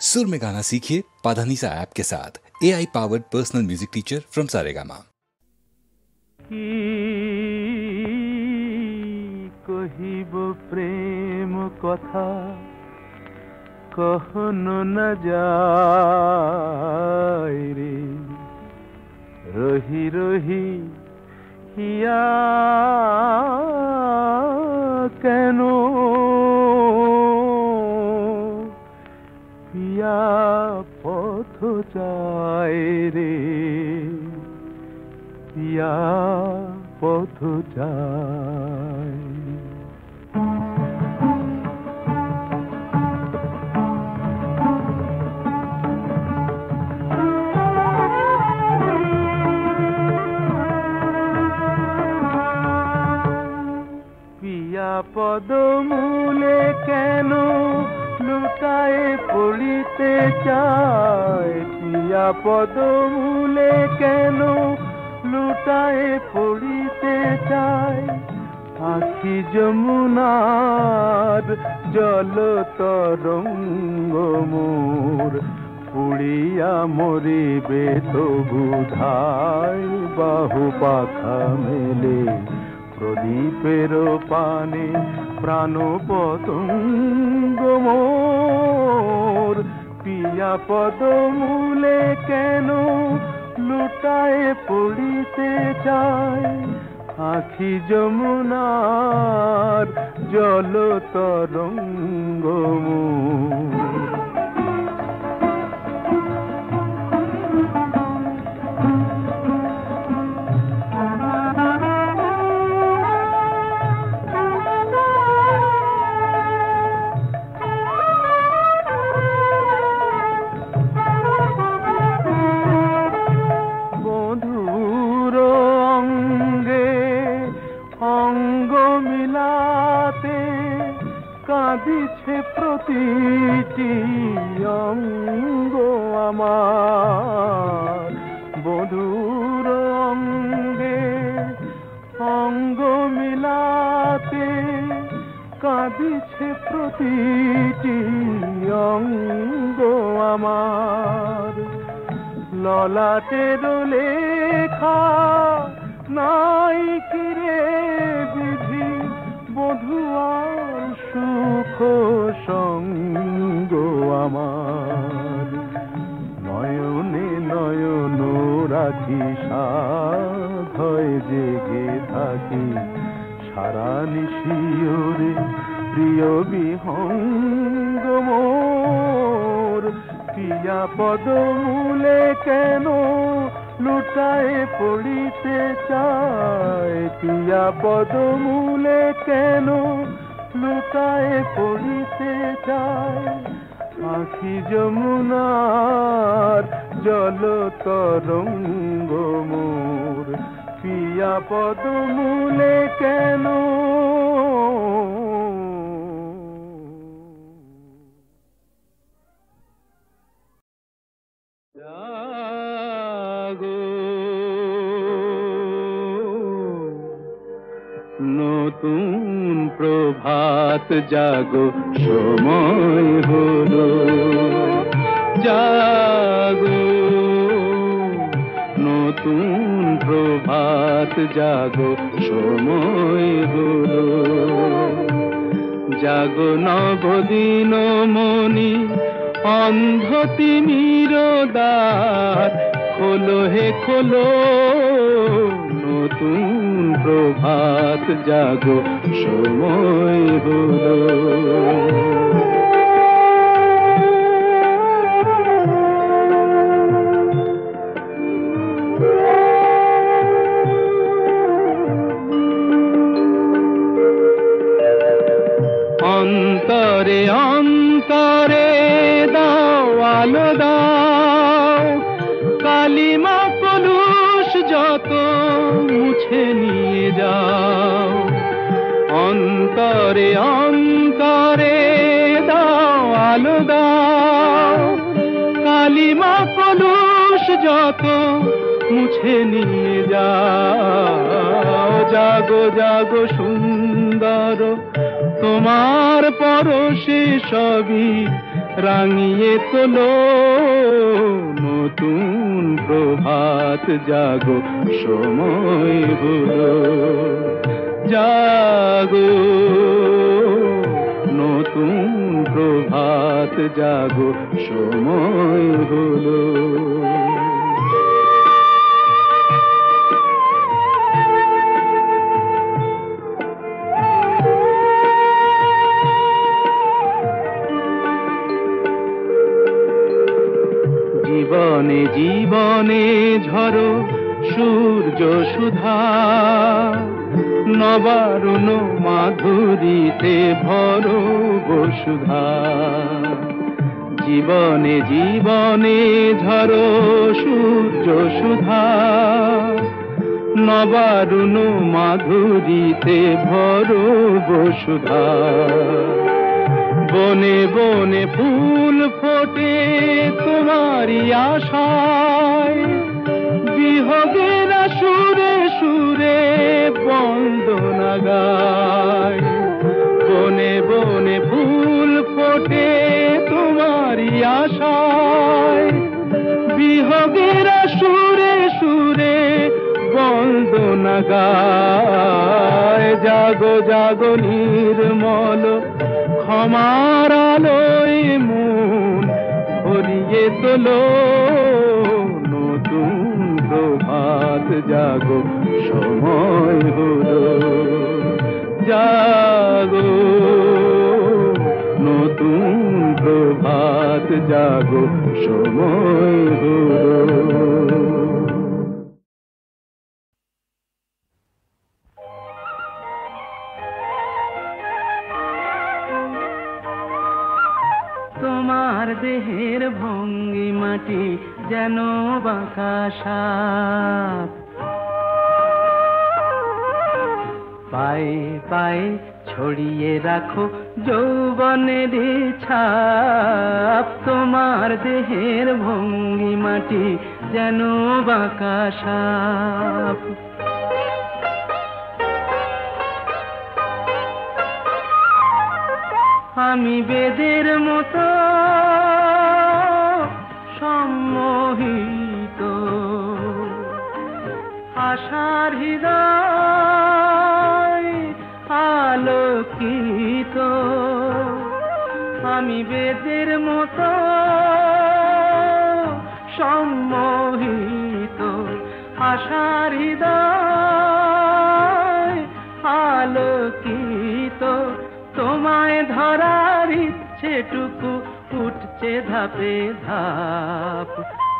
सुर में गाना सीखिए पाधानीसा ऐप के साथ। AI powered personal music teacher from Saregama. कहिब प्रेम कथा कहनो न जाय रे, रही रही हिया केनो पिया पथ जाय रे, पिया पथ जाय। पिया पदमूले केनो लुटाए पड़िते चाय, पिया पदमूले केनो लुटाए पड़िते चाय। आखि যমুনার জল তরঙ্গ মোর, পুড়িয়া মরিবে তবু ধায়। বাহু পাখা মেলে প্রদীপের পানে প্রাণ পতঙ্গ মোর। পিয়া পদমূলে কেন লুটায়ে পড়িতে চায়, আখি যমুনার জল তরঙ্গ মোর। কাঁদিছে প্রতিটি অঙ্গ আমার, বধুর অঙ্গে অঙ্গ মিলাতে কাঁদিছে প্রতিটি অঙ্গ আমার। ললাটের লেখা নাই কিরে বিধি, বধুয়ার সুখ সঙ্গ আমার। নয়নে নয়ন রাখি সাধয় জেগে থাকি, সারা নিশিওরে প্রিয় বিহঙ্গ মোর। পিয়া পদমূলে কেন লুটায়ে পড়িতে চায়, পিয়া পদমূলে কেন লুটায়ে পড়িতে চায়। আখি যমুনার জল তরঙ্গ মোর, পিয়া পদমূলে কেন। নতুন প্রভাত জাগো, সময় হলো জাগো। নতুন প্রভাত জাগো, সময় হলো জাগো। নবদিন মনি অন্ধ তিমির দ্বার, খোলো হে খোলো। নতুন প্রভাত জাগো, সময় হলো। অন্তরে অন্তরে দাও আলো দাও, কালিমা কলুষ যত মুছে নিয়ে যাও। অন্তরে অন্তরে দাও আলো দাও, কালিমা কলুষ যত মুছে নিয়ে যাও। জাগো জাগো সুন্দর, তোমার পরশে সবই রাঙিয়ে তোলো নতুন প্রভাত জাগো সময় হলো জাগো নতুন প্রভাত জাগো সময় হলো জীবনে জীবনে ঝরো সূর্য সুধা নবারুণ মাধুরীতে ভরো বসুধা জীবনে জীবনে ঝরো সূর্য সুধা নবারুণ মাধুরীতে ভরো বসুধা বনে বনে ফুল ফোটে তোমারি আশায় বিহগের সুরে সুরে বন্দনা গায় বনে বনে ফুল ফোটে তোমারি আশায় বিহগের সুরে সুরে বন্দনা গায় জাগো জাগো নির্মল ক্ষমার আলোয় মন ভরিয়ে তোলো নতুন প্রভাত জাগো সময় হলো জাগো নতুন প্রভাত জাগো সময় হলো তোমার দেহের ভঙ্গি মাটি যেন বাঁকা সাপ পায়ে পায়ে ছড়িয়ে রাখো যৌবনের ছাপ তোমার দেহের ভঙ্গি মাটি যেন বাঁকা সাপ আমি বেদের মতো সম্মোহিত আশার হৃদয় আলোকিত আমি বেদের মতো সম্মোহিত আশার হৃদয় আলোকিত তোমায় ধরার ইচ্ছেটুকু উঠছে ধাপে ধাপ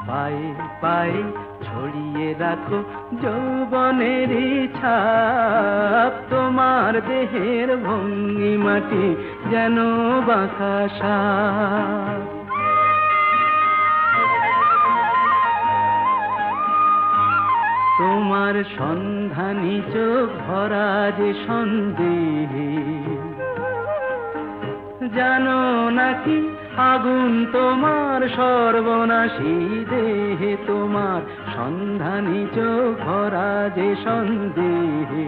পায়ে পায়ে ছড়িয়ে রাখো যৌবনের ছাপ তোমার দেহের ভঙ্গি মাটি যেন বাঁকা সাপ তোমার সন্ধানী চোখ ভরা যে সন্দেহে জানো নাকি আগুন তোমার সর্বনাশী দেহে তোমার সন্ধানী চোখ ভরা যে সন্দেহে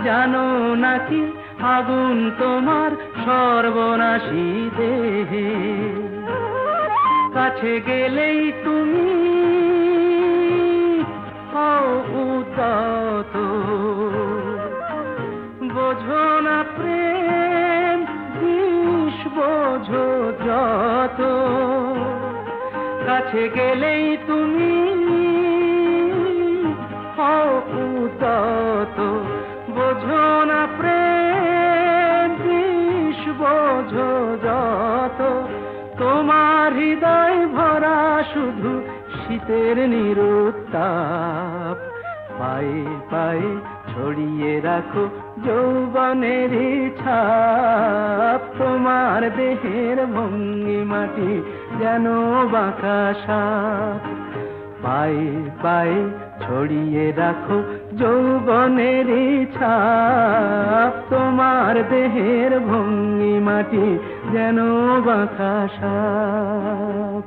জানো নাকি আগুন তোমার সর্বনাশী দেহে কাছে গেলেই তুমি উদাত বোঝো না প্রেম বিষ বোঝো যত কাছে গেলেই তুমি উদাত বোঝো না প্রেম বিষ বোঝো যত তোমার হৃদয় ভরা শুধু শীতের নিরুত্তাপ পায়ে পায়ে ছড়িয়ে রাখো যৌবনের ছাপ তোমার দেহের ভঙ্গি মাটি যেন বাঁকা সাপ পায়ে পায়ে ছড়িয়ে রাখো যৌবনের ছাপ তোমার দেহের ভঙ্গি মাটি যেন বাঁকা সাপ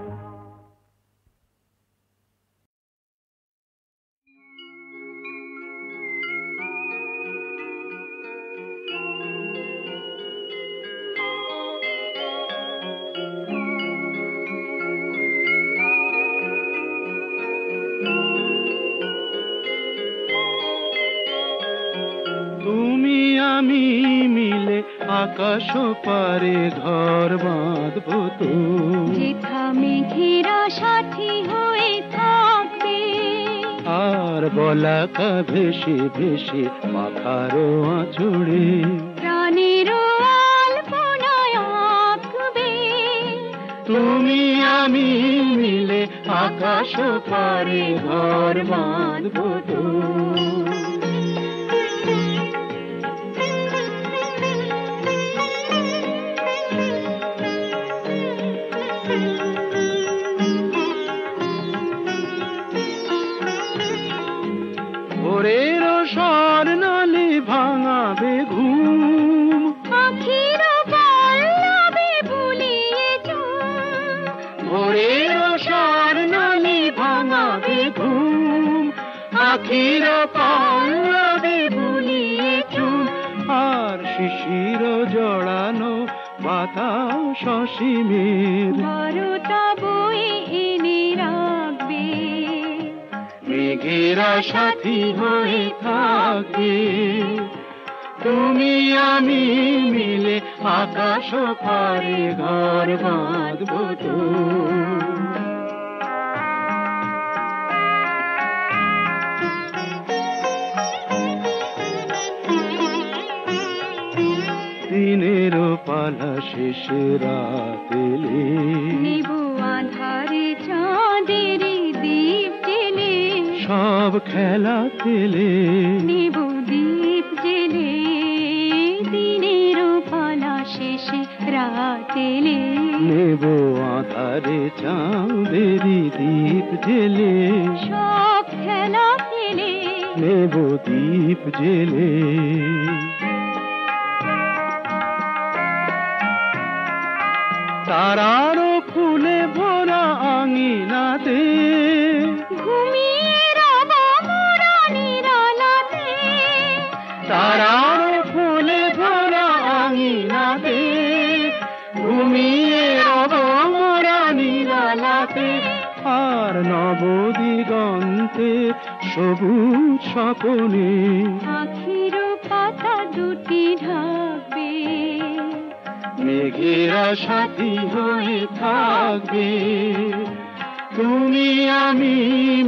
আকাশ পারে ঘর বাঁধবো তো, যেথা মেঘেরা সাথী হয়ে থাকবে। আর বলাকা ভেসে ভেসে মাখারো আঁচড়ে প্রাণের আলপনায় আঁকবে। তুমি আমি মিলে আকাশ পারে ঘর বাঁধবো তো। ভোরের স্বর্ণালী ভাঙাবে ঘুম, আখির পল্লবে বুলিয়ে চুম। ভোরের স্বর্ণালী ভাঙাবে ঘুম, আখির পল্লবে বুলিয়ে চুম। আর শিশির জড়ানো বাতাস অসীমের বরতা বয়ে এনে রাখবে। মেঘেরা সাথী হয়ে থাকবে। তুমি আমি মিলে আকাশ পারে ঘর বাঁধবো তো। দিনের পালা শেষে রাত এলে নেব আধারে চাঁদের দীপ জেলে। সব খেলা খেলে নেব দীপ জেলে। দিনের পালা শেষে রাত এলে। নেব আধারে চাঁদেরি দীপ জেলে, সব খেলা ফেলে। নেব দীপ জেলে। তারারও ফুলে ভরা আঙিনাতে ঘুমিয়ে রব মোরা নিরালাতে। তারারও ফুলে ভরা আঙিনাতে ঘুমিয়ে রব মোরা নিরালাতে। আর নবদিগন্তে সবুজ স্বপনে আখির পাতা দুটি ঢাকবে। মেঘেরা সাথী হয়ে থাকবে। তুমি আমি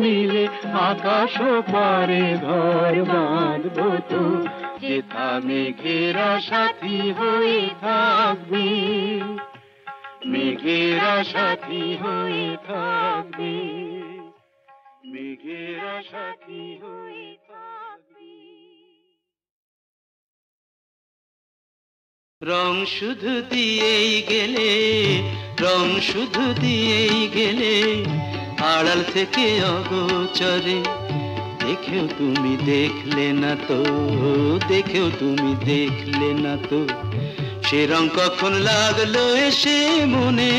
মিলে আকাশ পারে ঘর বাঁধবো তো, যেথা মেঘেরা সাথী হয়ে থাকবে। মেঘেরা সাথী হয়ে থাকবে। মেঘেরা সাথী হয়ে থাকবে। রং শুধু দিয়েই গেলে, রং শুধু দিয়েই গেলে, আড়াল থেকে অগোচরে। দেখেও তুমি দেখলে না তো, দেখেও তুমি দেখলে না তো। সে রং কখন লাগলো এসে মনে,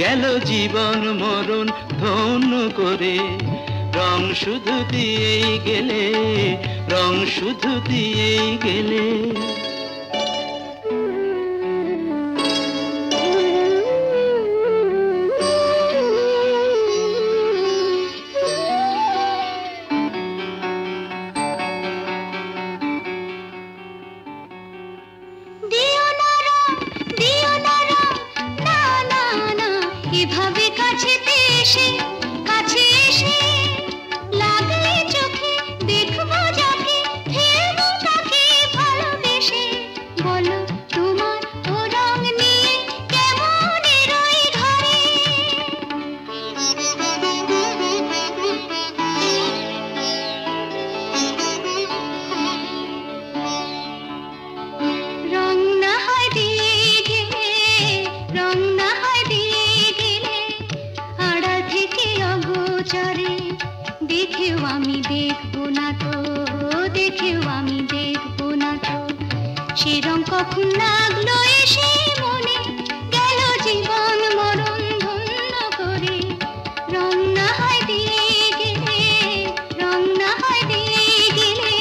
গেল জীবন মরণ ধন্য করে। রং শুধু দিয়েই গেলে, রং শুধু দিয়েই গেলে। এভাবে কাছে এসে কাছে এসে লাগলে চোখে দেখবো যাকে, ফেলবো তাকে ভালোবেসে। বলো তোমার ও রং নিয়ে কেমন এরই ঘরে। রং না হয় দিয়ে গেলে, রং না হয় দিয়ে গেলে, আড়াল থেকে অগোচরে। দেখেও আমি দেখবো না তো, দেখেও আমি দেখবো না তো। সে রং কখন লাগলো এসে মনে, গেল জীবন মরণ ধন্য করে। রং না হয় দিয়ে গেলে, রং না হয় দিয়ে গেলে।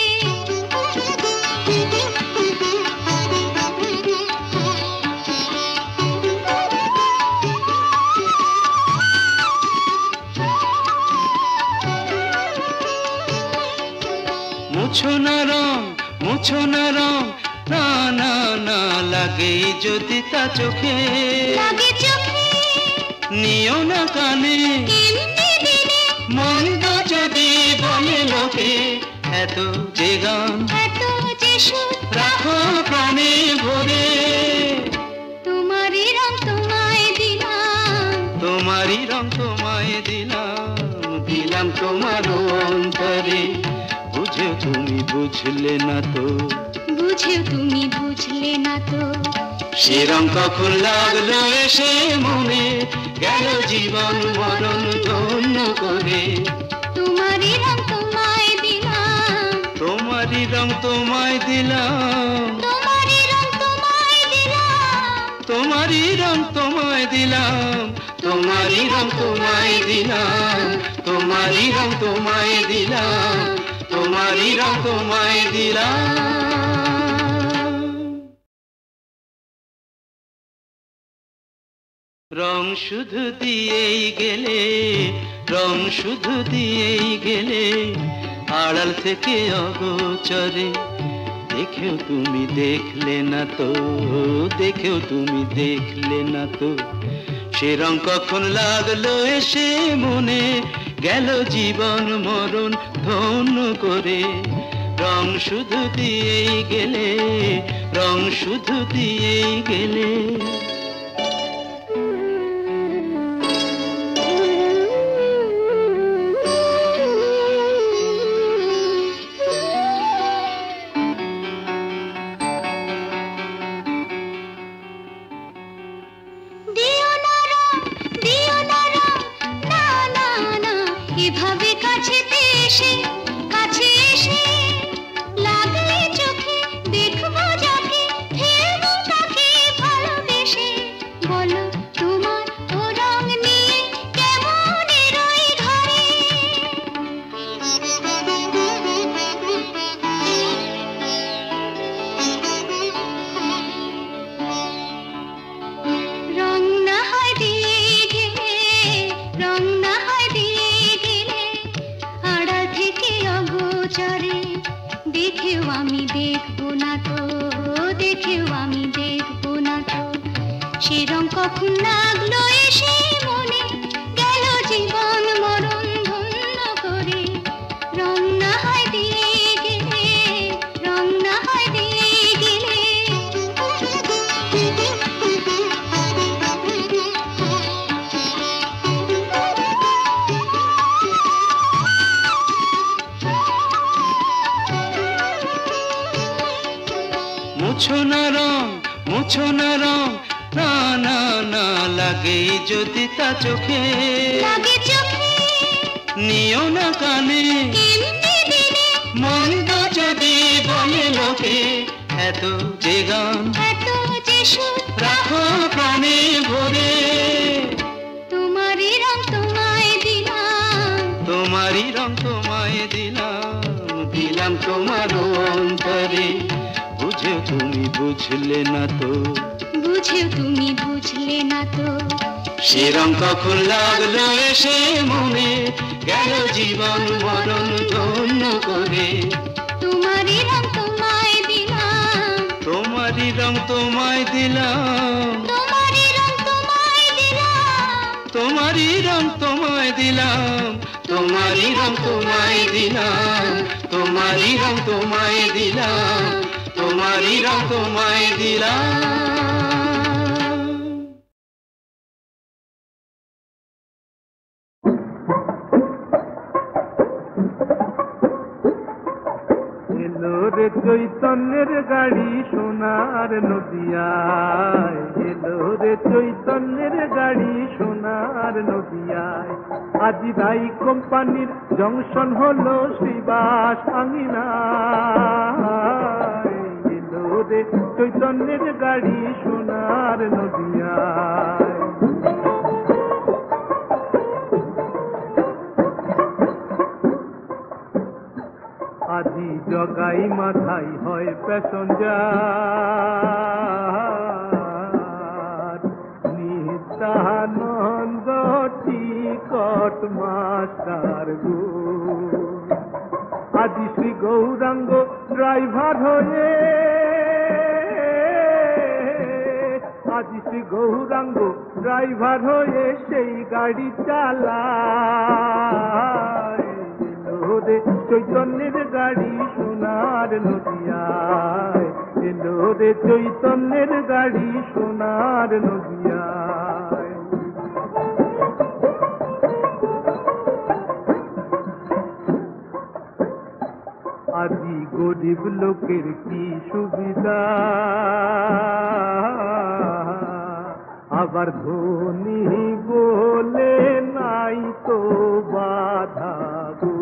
মুছো না রং, মুছো না রং, না না না লাগে যদি তা চোখে লাগে চোখে নিও না কানে এমনি দিনে মন্দ যদি বলে লোকে এত যে গান এত যে সুর রাখো প্রাণে ভরে তোমারই রং তোমায় দিলাম তোমারই রং তোমায় দিলাম দিলাম তোমার অন্তরে বুঝে তুমি বুঝলে না তো বুঝেও তুমি বুঝলে না তো সে রং কখন লাগলো এসে মনে গেল জীবন মরণ ধন্য করে তোমারই রং তোমায় দিলাম তোমারই রং তোমায় দিলাম তোমারই রং তোমায় দিলাম তোমারই রং তোমায় দিলাম তোমারই রং তোমায় দিলাম তোমারই রং তোমায় দিলাম তোমারই রং তোমায় দিলাম রং শুধু দিয়েই গেলে রং শুধু দিয়েই গেলে আড়াল থেকে অগোচরে দেখেও তুমি দেখলে না তো দেখেও তুমি দেখলে না তো সে রং কখন লাগলো এসে মনে গেল জীবন মরণ ধন্য করে রং শুধু দিয়েই গেলে রং শুধু দিয়েই গেলে এভাবে কাছে এসে লাগলে চোখে দেখবো যাকে ফেলবো তাকে ভালোবেসে বলো তোমার ও রং নিয়ে কেমন এরই ঘরে রং না হয় দিয়ে গেলে রং না হয় দিয়ে গেলে আড়াল থেকে অগোচরে দেখেও আমি দেখবো না তো দেখেও আমি দেখবো না তো সে রং কখন লাগলো এসে মনে গেল জীবন মরণ ধন্য করে রং না হয় দিয়ে গেলে রং না হয় দিয়ে গেলে মুছো না রং না না না লাগে যদি তা চোখে লাগে চোখে নিও না কানে এমনি দিনে মন্দ যদি বলে লোকে এত যে গান এত যে সুর রাখো প্রাণে ভরে তোমারই রং তোমায় দিলাম তোমারই রং তোমায় দিলাম দিলাম তোমার অন্তরে বুঝে তুমি বুঝলে না তো বুঝেও তুমি বুঝলে না তো সে রং কখন লাগলো এসে মনে গেল জীবন মরণ ধন্য করে তোমারই রং তোমায় দিলাম তোমারই রং তোমায় দিলাম তোমারই রং তোমায় দিলাম তোমারই রং তোমায় দিলাম তোমারই রং তোমায় দিলাম তোমারই রং তোমায় দিলাম তোমারই রং তোমায় দিলাম এলো রে চৈতন্যের গাড়ি সোনার নদিয়ায় এলো রে চৈতন্যের গাড়ি সোনার নদিয়ায় আজি রাই কোম্পানির জংশন হলো শ্রীবাস আঙিনায় এলো রে চৈতন্যের গাড়ি সোনার নদিয়ায় আজি জগাই মাথায় হয় প্যাসেঞ্জার নিত্যানন্দ টিকট মাস্টার গো আজি শ্রী গৌরাঙ্গ ড্রাইভার হয়ে আজ সে গৌরাঙ্গ ড্রাইভার হয়ে সেই গাড়ি চালায়। এলো রে চৈতন্যের গাড়ি সোনার নদিয়ায়, এলো রে চৈতন্যের গাড়ি সোনার নদিয়ায়। আজি গরিব লোকের কি সুবিধা, আবার ধনী বলে নাই তো বাধা গো।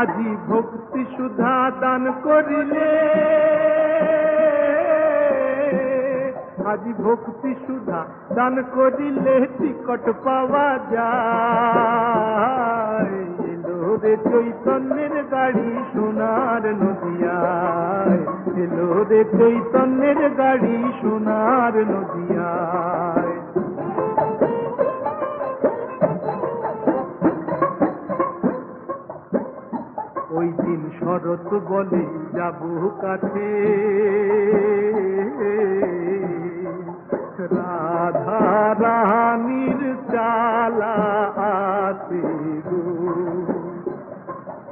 আজি ভক্তি সুধা দান করিলে, আজি ভক্তি সুধা দান করিলে টিকট পাওয়া যায়। এলো রে চৈতন্যের গাড়ি সোনার নদিয়ায়, এলো রে চৈতন্যের গাড়ি সোনার নদিয়ায়। ওই দিন শরৎ বলে যাব কাছে, রাধা রানীর চালা আছে গো।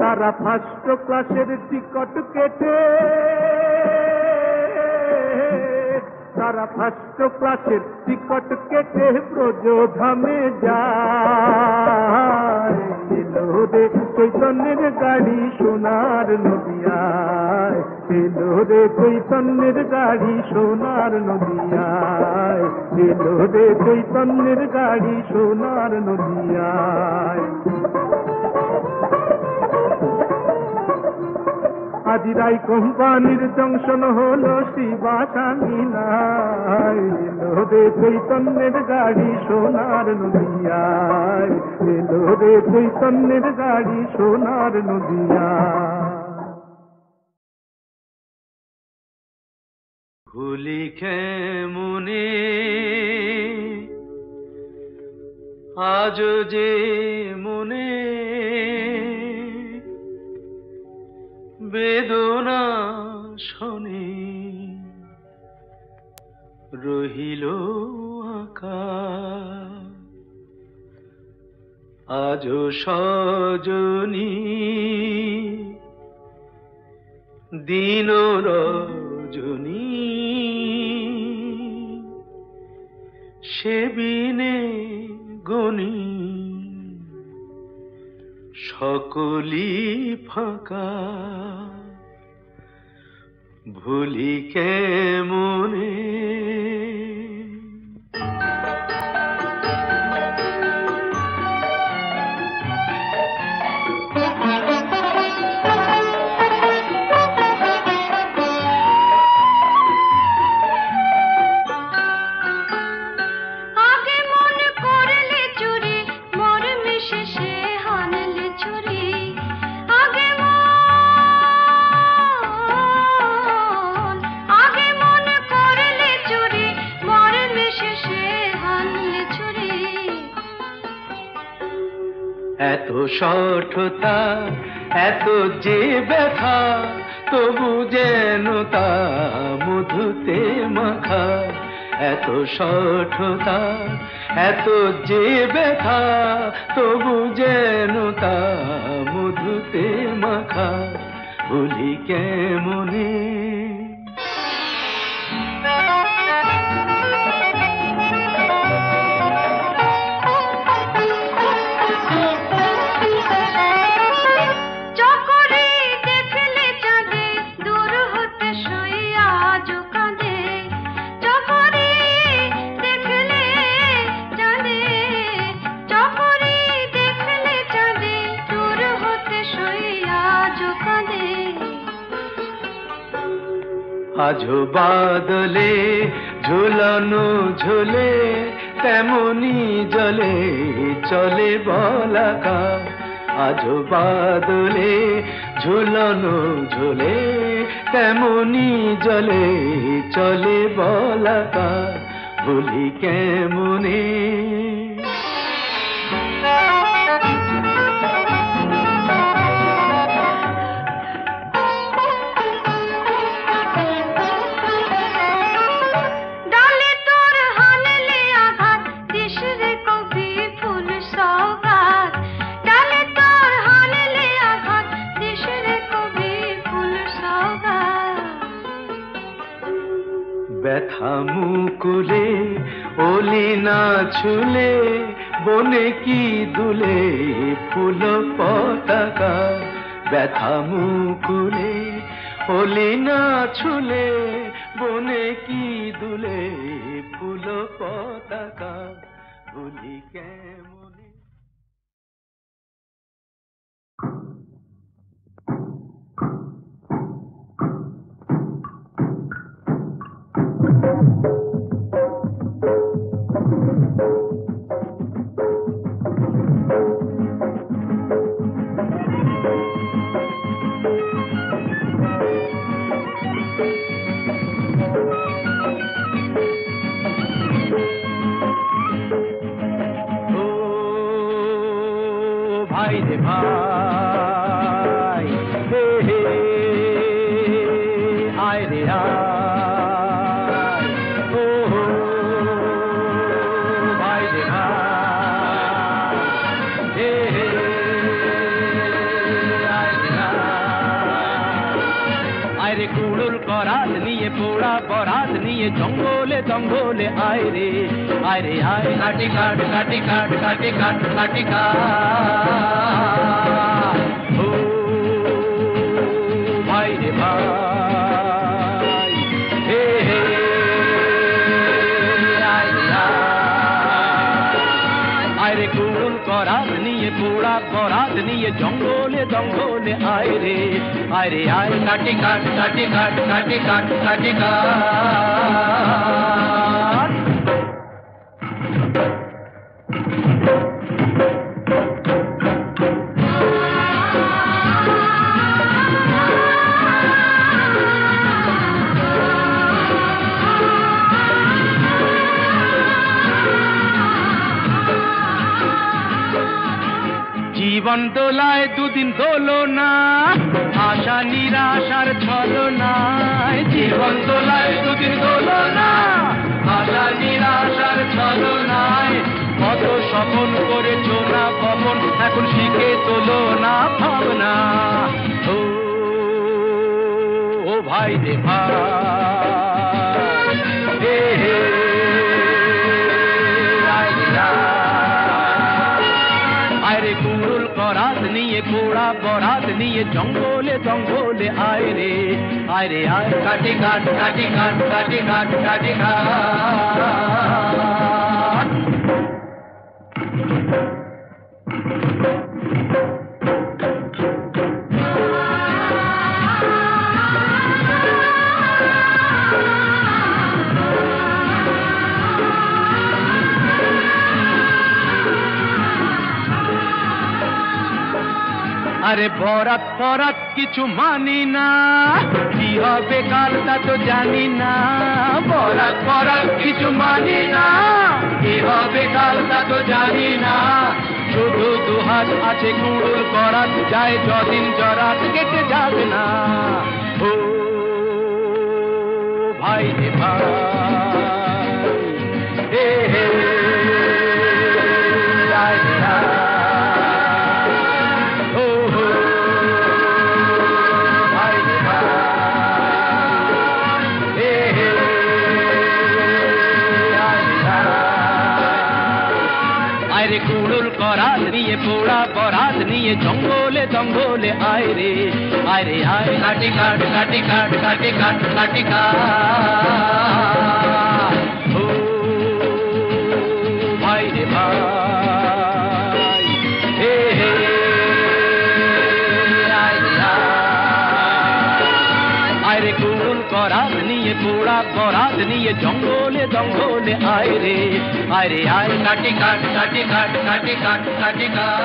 তারা ফার্স্ট ক্লাসের টিকট কেটে, তারা ফার্স্ট ক্লাসের টিকট কেটে ব্রজধামে যায়। এলো রে চৈতন্যের গাড়ি সোনার নদিয়ায়, এলো রে চৈতন্যের গাড়ি সোনার নদিয়ায়, এলো রে চৈতন্যের গাড়ি সোনার নদিয়ায়। আজিরাই কোম্পানির জংশন হলো শিবাসাঙ্গিনায়। এলো রে চৈতন্যের গাড়ি সোনার নদিয়ায়, এলো রে চৈতন্যের গাড়ি সোনার নদিয়ায়। ভুলি কেমনে আজ যে মনে বেদনা শোনে রহিল আকা। আজ সজনী দিন রজনী সেবিনে গনি সকলি ফাঁকা। ভুলি কেমনে এত সঠতা এত যে ব্যথা তবু যেন তা মধুতে মাখা। এত সঠতা এত যে ব্যথা তবু যেন তা মধুতে মাখা। ভুলি কেমনে আজো বাদলে ঝুলানো ঝোলে তেমনি জলে চলে বলাকা। আজো বাদলে ঝুলানো ঝোলে তেমনি জলে চলে বলাকা। ভুলি কেমনে মুকুলে ওলি না ছুলে বনে কি দুলে ফুল পতাকা ব্যথা মুকুলে ওলি না ছুলে বনে কি দুলে ফুল পতাকা ভুলি কেমনে। ভাই রে ভাই হে হে আয় রে আয় ও ভাই রে ভাই হে হে আয় রে আয় রে কুড়ুল করাত নিয়ে পোড়া বরাত নিয়ে জঙ্গলে জঙ্গলে আয় রে আয় রে আয় কাটি কাট কাটি কাট কাটি কাট কাটি কাট ও ভাই রে ভাই হে হে আয় রে আয় রে কুড়ুল করাত নিয়ে পোড়া বরাত নিয়ে জঙ্গলে জঙ্গলে আয় রে আয় কাটি কাট কাটি কাট কাটি কাট কাটি কাট জীবন দোলায় দুদিন দোলো না আশা নিরাশার ছলনায় জীবন দোলায় দুদিন দোলো না আশা নিরাশার ছলনায় কত স্বপন করেছো না পবন এখন শিখে তোলো না ভাবনা ও ভাই রে ভাই হে হে আরে কুড়ুল করাত নিয়ে পোড়া বরাত নিয়ে জঙ্গলে জঙ্গলে আয় রে আয় কাটি কাট কাটি কাট কাটি কাট কাটি কাট আরে বরাত ফরাত কিছু মানি না কি হবে কাল তা তো জানি না বরাত ফরাত কিছু মানি না কি হবে কাল তা তো জানি না শুধু দুহাত আছে কুড়ুল করাত যায় যদিন জরাত কেটে যাবে না ও ভাই রে ভাই হে হে আয় রে কুড়ুল করাত নিয়ে পোড়া বরাত নিয়ে জঙ্গলে জঙ্গলে আয় রে আয় কাটি কাট কাটি কাট কাটি কাট কাটি কাট ও ভাই রে ভাই হে হে আয় রে কুড়ুল করাত নিয়ে পোড়া বরাত নিয়ে জঙ্গলে জঙ্গলে আয় রে আয় কাটি কাট কাটি কাট কাটি কাট কাটি কাট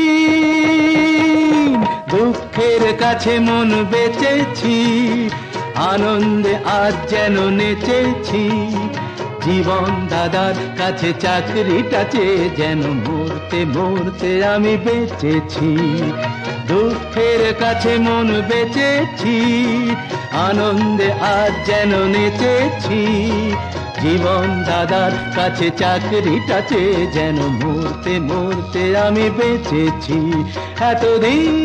এতদিন দুঃখের কাছে মন বেচেছি আনন্দে আজ যেন নেচেছি, জীবন দাদার কাছে চাকরিটা চেয়ে যেন মরতে মরতে আমি বেঁচেছি। দুঃখের কাছে মন বেঁচেছি, আনন্দে আজ যেন নেচেছি, জীবন দাদার কাছে চাকরিটা চেয়ে যেন মরতে মরতে আমি বেঁচেছি এতদিন।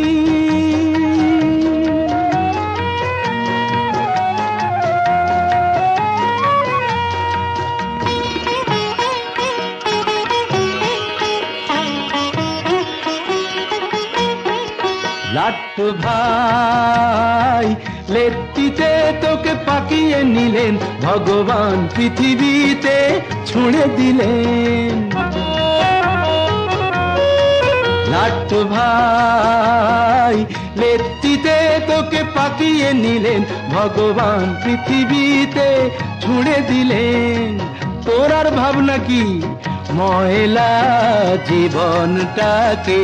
লাট্টু ভাই লেট্টিতে তোকে পাকিয়ে নিলেন, ভগবান পৃথিবীতে ছুঁড়ে দিলেন। লাট্টু ভাই লেট্টিতে তোকে পাকিয়ে নিলেন, ভগবান পৃথিবীতে ছুঁড়ে দিলেন। তোর আর ভাবনা কি, ময়লা জীবনটাকে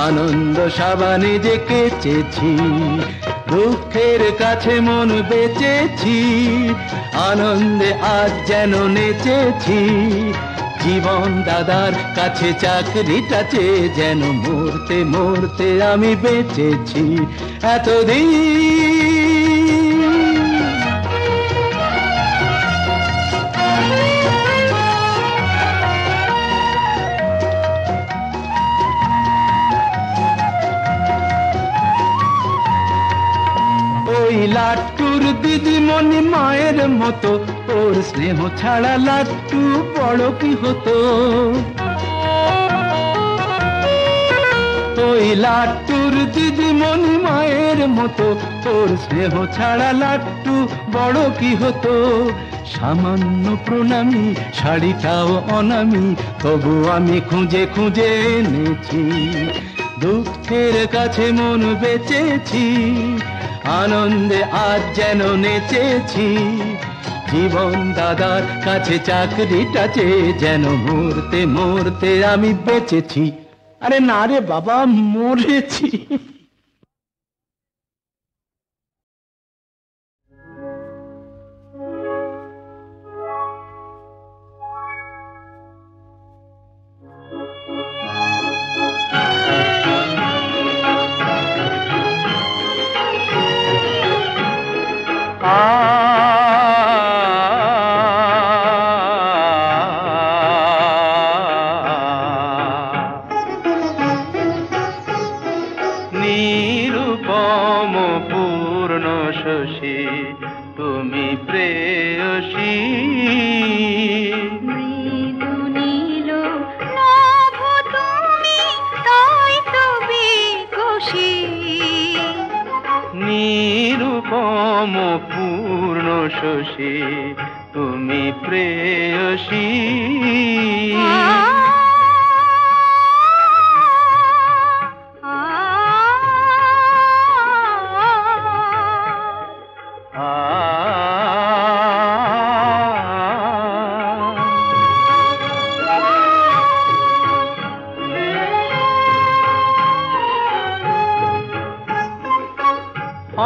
আনন্দ সাবানে যে কেচেছি, দুঃখের কাছে মন বেঁচেছি, আনন্দে আজ যেন নেচেছি, জীবন দাদার কাছে চাকরিটা চেয়ে যেন মরতে মরতে আমি বেঁচেছি এতদিন। ওই লাট্টুর দিদিমণি মায়ের মতো, ওর স্নেহ ছাড়া লাট্টু বড় কি হতো। ওই লাট্টুর দিদিমণি মায়ের মতো, ওর স্নেহ ছাড়া লাট্টু বড় কি হতো। সামান্য প্রণামী শাড়িটাও অনামি, তবু আমি খুঁজে খুঁজে এনেছি, দুঃখের কাছে মন বেঁচেছি, আনন্দে আজ যেন নেচেছি, জীবন দাদার কাছে চাকরিটা চেয়ে যেন মরতে মরতে আমি বেঁচেছি। আরে না রে বাবা, মরেছি। নিরুপম পূর্ণ শশী তুমি প্রেয়সী, মৃদু নীল নভ তুমি তাই তো বিকশী, নিরুপম পূর্ণ শশী তুমি প্রেয়সী।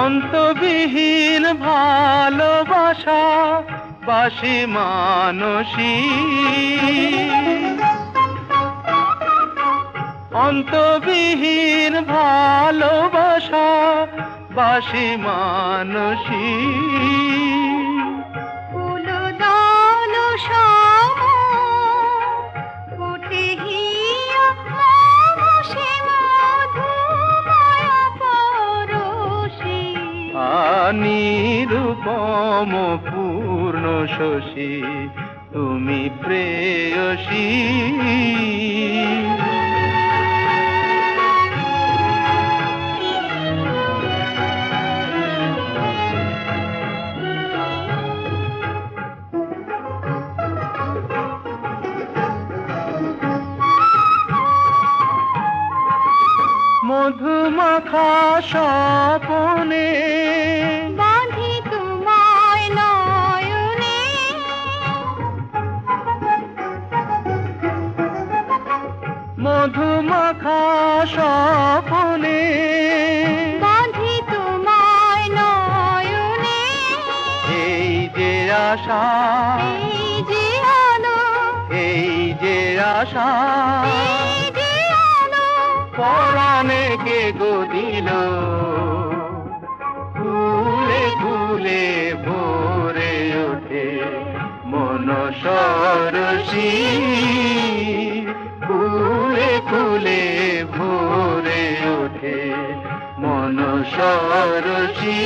অন্তবিহীন ভালোবাসা বাসি মানসী, অন্তবিহীন ভালোবাসা বাসি মানসী। ফুল দল সম ফোটে হিয়া মমসে মধুময় পরশী, নিরুপম পূর্ণ শশী তুমি প্রেয়সী। মধুমাখা স্বপনে বাঁধি তোমায় নয়নে, মধুমাখা স্বপনে বাঁধি তোমায় নয়নে, আশা, এই যে আলো, এই যে আশা, এই যে আলো, পরাণে কে গো দিল, ফুলে ফুলে ভরে ওঠে মন সরসী, ফুলে ফুলে ভরে ওঠে মন সরসী।